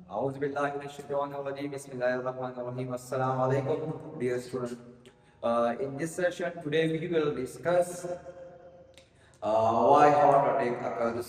أعوذ بالله من الشيطان الرجيم. بسم الله الرحمن الرحيم. Assalamu alaikum, dear student. In this session today we will discuss why heart attack occurs.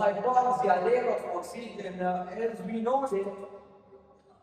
Hypoxia, lack of oxygen, as we know that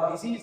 RBCs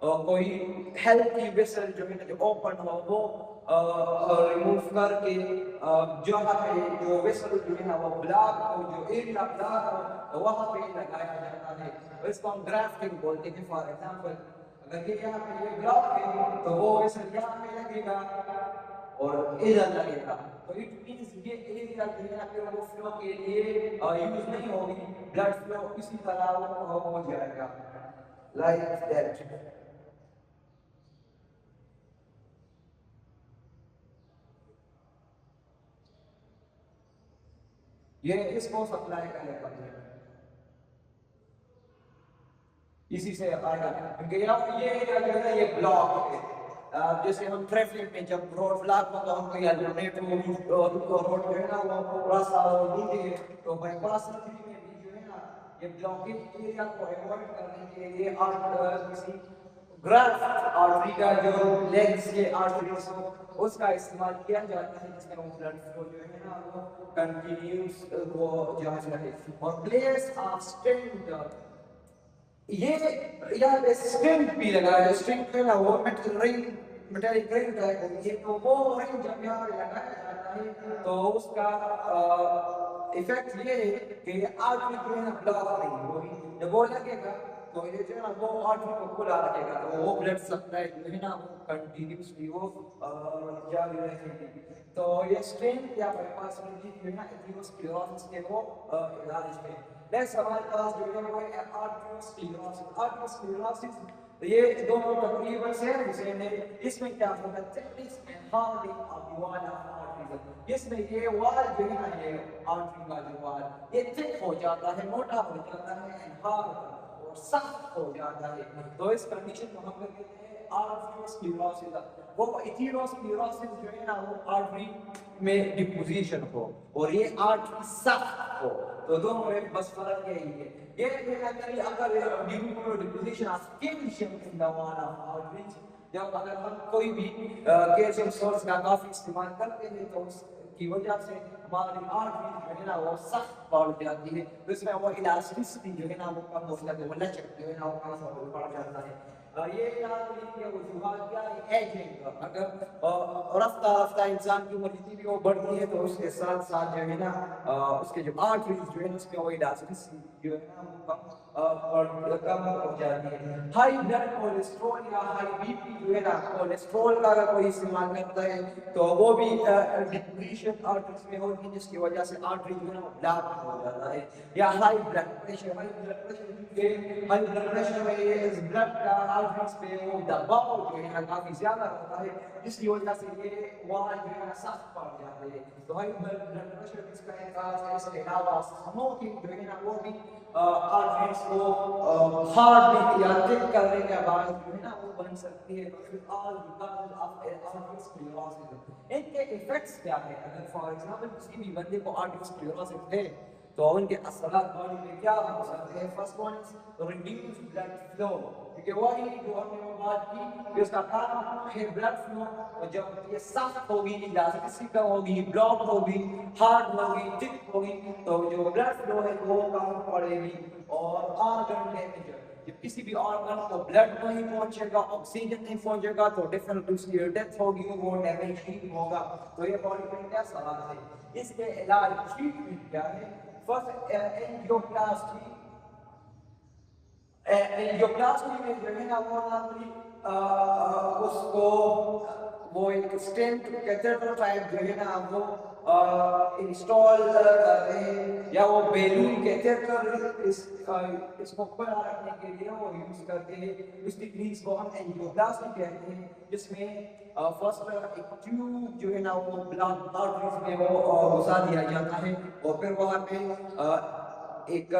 کوئی ہیلتھی ویسل جو ہے نا جو اوپن ہو وہ ریموو کر کے جہاں پہ جو ویسل جو ہے نا وہ بلاک ہو، جو ایریا بلاک ہو وہاں پہ لگایا جاتا ہے. اس کو ہم گرافٹنگ بولتے ہیں. فار ایگزامپل اگر یہ یہاں پہ یہ بلاک ہے تو وہ ویسل یہاں پہ لگے گا اور ادھر لگے گا. تو اٹ مینس یہ ایریا جو ہے نا پھر وہ فلو کے لیے یوز نہیں ہوگی، بلڈ فلو اسی طرح ہو جائے گا لائک دیٹ. یہ اس کو سپلائی کرے گا، اسی سے آئے گا. کیونکہ یہ جو ہے یہ بلاک ہے. جیسے ہم ٹریفک میں جب روڈ بلاک ہو تو ہم کوئی الٹرنیٹ روڈ جو ہے نا وہ راستہ ڈھونڈتے ہیں. تو بائی پاس میں بھی جو ہے نا یہ بلاکیج ایریا کو ایوائڈ کرنے کے لیے کسی گرافٹ آرٹری کا جو لیگز کے آرٹریز ہو اس کا استعمال کیا جاتا ہے، جس میں وہ بلڈ فلو جو ہے نا وہ کنٹینیوس وہ جاری رہے. اور پلیئرس آف اسٹینڈ یہ یہاں پہ اسٹینڈ بھی لگا ہے. اسٹینڈ جو ہے نا وہ میٹیلک رنگ کا ہے. تو وہ رنگ جب یہاں پہ لگایا جاتا ہے تو اس کا ایفیکٹ یہ ہے کہ آرٹری جو ہے نا بلاک نہیں ہوگی. جب وہ لگے گا تو یہ جو ہے نا وہ آرٹری کو کھلا رکھے گا، تو وہ بلڈ سپلائی جو ہے نا وہ کنٹینیوسلی وہ جاری رہے گی. تو یہ اسٹینڈ یا بائی پاس جو ہے نا ایتھیروسکلیروسس کے وہ علاج ہے. نیکسٹ ہمارے پاس جو ہے وہ آرٹریوسکلیروسس. آرٹریوسکلیروسس یہ دونوں تقریباً سیم سیم ہے. اس میں کیا ہوگا؟ تھکنیس اینڈ ہارڈنگ آف دی وال آف آرٹری. اس میں یہ وال جو ہے نا یہ آرٹری کا جو وال یہ تھک ہو جاتا ہے، موٹا ہو جاتا ہے، اینڈ ہارڈ اور سخت ہو جاتا ہے. تو اس کنڈیشن کو ہم کہتے ہیں آرٹریوسکلیروسس. وہ ایتھیروسکلیروسس جو ہے نا وہ آرٹری میں ڈپوزیشن ہو اور یہ آرٹری سخت ہو. تو دونوں میں بس فرق یہی ہے. یہ اگر ڈپوزیشن آف کیلشیم ان دا وال آف آرٹریز، جب اگر ہم کوئی بھی کیلشیم سورس کا کافی استعمال کرتے ہیں تو اس کی وجہ سے ہماری آرٹری جو ہے نا وہ سخت پڑ جاتی ہے. تو اس میں وہ الاسٹیسٹی جو ہے نا وہ کم ہو جاتی ہے، وہ لچک جو ہے نا وہ کم پڑ جاتا ہے. یہ کیا وجوہات کیا ہے؟ ایجنگ. اگر رفتہ رفتہ انسان کی عمر جتنی بھی وہ بڑھتی ہے تو اس کے ساتھ ساتھ جو ہے نا اس کے جو آرٹریز جو ہے اس کے وہ الاسٹیسٹی جو ہے نا وہ کم ہو جاتی ہے. ہائی بلڈ کولیسٹرول یا ہائی بی پی جو ہے نا کولیسٹرول کا اگر کوئی استعمال کرتا ہے تو وہ بھی ڈپریشن آرٹریز میں ہوتی ہے، جس کی وجہ سے آرٹری جو ہے نا وہ بلاک ہو جاتا ہے. یا high blood pressure. High blood pressure میں اس بلڈ کا آرٹریز پہ وہ دباؤ جو ہے نا کافی زیادہ ہوتا ہے، جس کی وجہ سے یہ وال جو ہے نا سخت پڑ جاتے ہیں. تو ہائی بلڈ پریشر اس کا ایک ہے. اس کے علاوہ اسموکنگ جو ہے نا وہ بھی آرٹریز کو ہارڈ یا تھک کرنے کے بعد جو ہے نا وہ بن سکتی ہے. ان کے ایفیکٹس کیا ہے؟ اگر فار ایگزامپل کسی بھی بندے کو آرٹریوسکلیروسس ہے تو ان کے اثرات باڈی میں کیا ہو سکتے ہیں؟ First one is reduce blood flow. کیونکہ وہی جو ہم نے بات کی کہ اس کا کارن ہے بلڈ فلو. اور جب یہ سخت ہوگی، الاسٹیسٹی کم ہوگی، بلاک ہوگی، ہارڈ ہوگی، تھک ہوگی، تو جو بلڈ فلو ہے وہ کم پڑے گی. اور آرگن ڈیمیج، جب کسی بھی آرگن کو بلڈ نہیں پہنچے گا، آکسیجن نہیں پہنچے گا تو ڈیفینیٹلی اس کی ڈیتھ ہوگی، وہ ڈیمیج ہی ہوگا. تو یہ باڈی میں کیا سوال ہے؟ اس کے علاج ٹریٹمنٹ کیا ہے؟ فرسٹ اینجیوپلاسٹی. اینجیوپلاسٹی میں جو ہے نا وہ نارملی اس کو وہ ایک اسٹینٹ کیتھیٹر ٹائپ جو ہے نا وہ انسٹال کرتے ہیں، یا وہ بیلون کیتھیٹر اس کو کھلا رکھنے کے لیے وہ یوز کرتے ہیں. اس ٹیکنیک کو ہم اینجیوپلاسٹی کہتے ہیں، جس میں فرسٹ ایک ٹیوب جو ہے نا وہ بلاک آرٹریز میں وہ گھسا دیا جاتا ہے اور پھر وہاں پہ ایک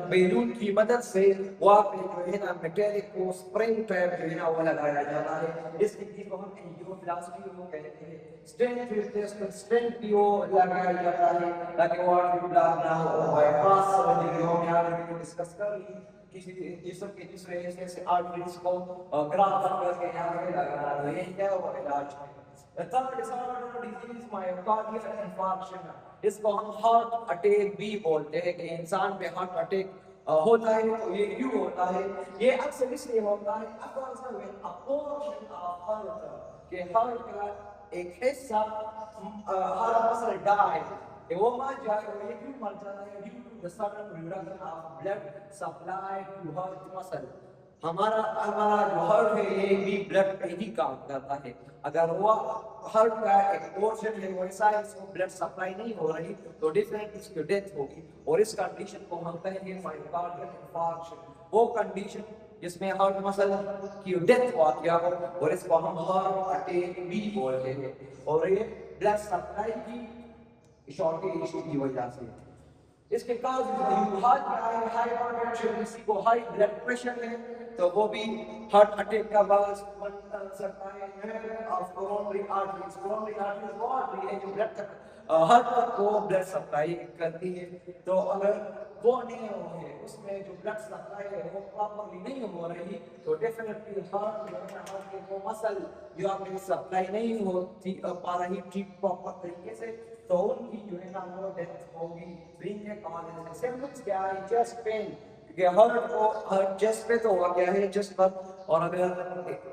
بیلون کی مدد سے وہاں پہ جو ہے نا میٹیلک کو اسپرنگ ٹائپ جو ہے نا وہ لگایا جاتا ہے. اس ٹیکنیک کو ہم اینجیوپلاسٹی کہتے ہیں. اسٹینٹ بھی وہ لگایا جاتا ہے تاکہ وہ آرٹری بلاک نہ ہو. بائی پاس سرجری ہم نے آلریڈی ڈسکس کر لی، کسی جسم کے دوسرے حصے سے آرٹریز کو گرافٹ کر کے یہاں پہ لگانا. تو یہ کیا وہ علاج ہے. Third disorder disease myocardial infarction. اس کو ہم ہارٹ اٹیک بھی بولتے ہیں کہ انسان پہ ہارٹ اٹیک ہوتا ہے. تو یہ کیوں ہوتا ہے؟ یہ اکثر اس لیے ہوتا ہے کہ ہارٹ کا ایک حصہ ہر مسل ڈائی وہ مر جائے. اور یہ کیوں مر جاتا ہے؟ Due to the sudden reduction of blood supply to heart muscle. ہمارا جو ہارٹ ہے یہ بھی بلڈ پہ ہی کام کرتا ہے. اگر وہ ہارٹ کا ایک پورشن ہے وہ ایسا ہے اس کو بلڈ سپلائی نہیں ہو رہی تو ڈیفینیٹلی اس کی ڈیتھ ہوگی. اور اس کنڈیشن کو ہم کہیں گے مائوکارڈیل انفارکشن. وہ کنڈیشن جس میں ہارٹ مسل کی ڈیتھ واقع ہو اور اس کو ہم ہارٹ اٹیک بھی بولتے ہیں. اور یہ بلڈ سپلائی کی شارٹیج کی وجہ سے. اس کے کاز ہائی ٹینشن، کسی کو ہائی بلڈ پریشر ہے تو وہ بھی ہارٹ اٹیک کا باعث بن سکتا ہے. کورونری آرٹریز وہ آرٹری ہے جو بلڈ ہارٹ کو بلڈ سپلائی کرتی ہے. تو اگر وہ نہیں ہو ہے اس میں جو بلڈ سپلائی ہے وہ پراپرلی نہیں ہو رہی تو ڈیفینیٹلی ہارٹ کے وہ مسل جو آپ کی سپلائی نہیں ہوتی پا رہی ٹھیک پراپر طریقے سے تو ان کی جو ہے نا وہ ڈیتھ ہوگی. سمپٹمس کیا ہے؟ Chest pain. کیونکہ ہارٹ چیسٹ پہ تو ہوا کیا ہے چیسٹ پر، اور اگر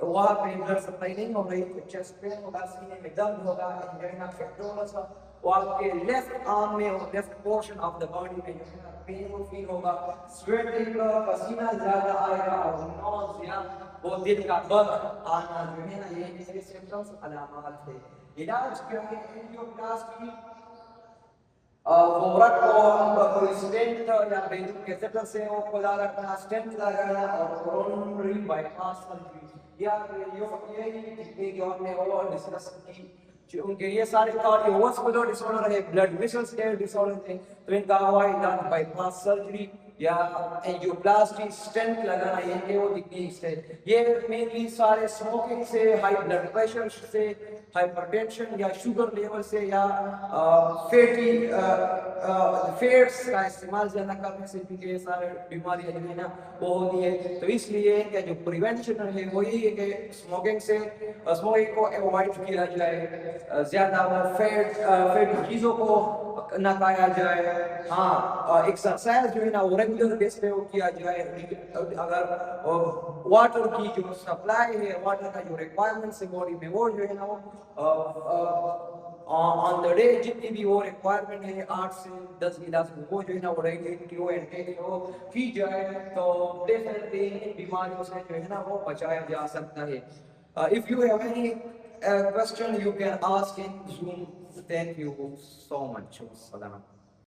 وہاں پہ بلڈ سپلائی نہیں ہو رہی تو چیسٹ پین ہوگا، سینے میں درد ہوگا، انجینا پیکٹورس ہوگا. وہ آپ کے لیفٹ آرم میں اور left portion of the body میں جو ہے پین فیل ہوگا، سویٹنگ پسینہ زیادہ آئے گا، اور نوزیا وہ دل کا بر آنا جو ہے نا یہ سمپٹمس علامات ہے. علاج کیا ہے؟ اینجیوپلاسٹی. وہ رکھ کو کوئی اسٹینٹ یا بیلون کے سیٹر سے وہ کھلا رکھنا، اسٹینٹ لگانا اور کورونری بائی پاس سرجری. یہی ٹیکنیک جو ہم نے وہ ڈسکس کی. ان کے یہ سارے کارڈیو واسکولر ڈس آرڈر ہے، بلڈ ویسلز کے ڈس آرڈر ہیں تو ان کا ہوا علاج بائی پاس سرجری یا اینجیوپلاسٹی، اسٹینٹ لگانا، یہ وہ ٹیکنیکس ہے. یہ مینلی سارے اسموکنگ سے، ہائی بلڈ پریشر سے، ہائپر ٹینشن یا شوگر لیول سے یا فیٹی فیٹس کا استعمال زیادہ کرنے سے، کیونکہ یہ سارے بیماریاں جو ہے نا وہ ہوتی ہے. تو اس لیے کہ جو پریونشن ہے وہ یہی ہے کہ اسموکنگ سے اسموکنگ کو اوائڈ کیا جائے، زیادہ فیٹی چیزوں کو نہ کھایا جائے. ہاں ایکسرسائز جو ہے نا وہ ریگولر بیس پہ وہ کیا جائے. اگر واٹر کی جو سپلائی ہے، واٹر کا جو ریکوائرمنٹس ہے باڈی میں وہ جو ہے نا وہ آن دا ڈے جتنی بھی وہ ریکوائرمنٹ ہے 8 سے 10 گلاس وہ جو ہے نا وہ ریگولرلی وہ انٹیک کی جائے تو ڈیفینیٹلی ان بیماریوں سے جو ہے نا وہ بچایا جا سکتا ہے. If you have any question you can ask in Zoom. Thank you so much. Salam.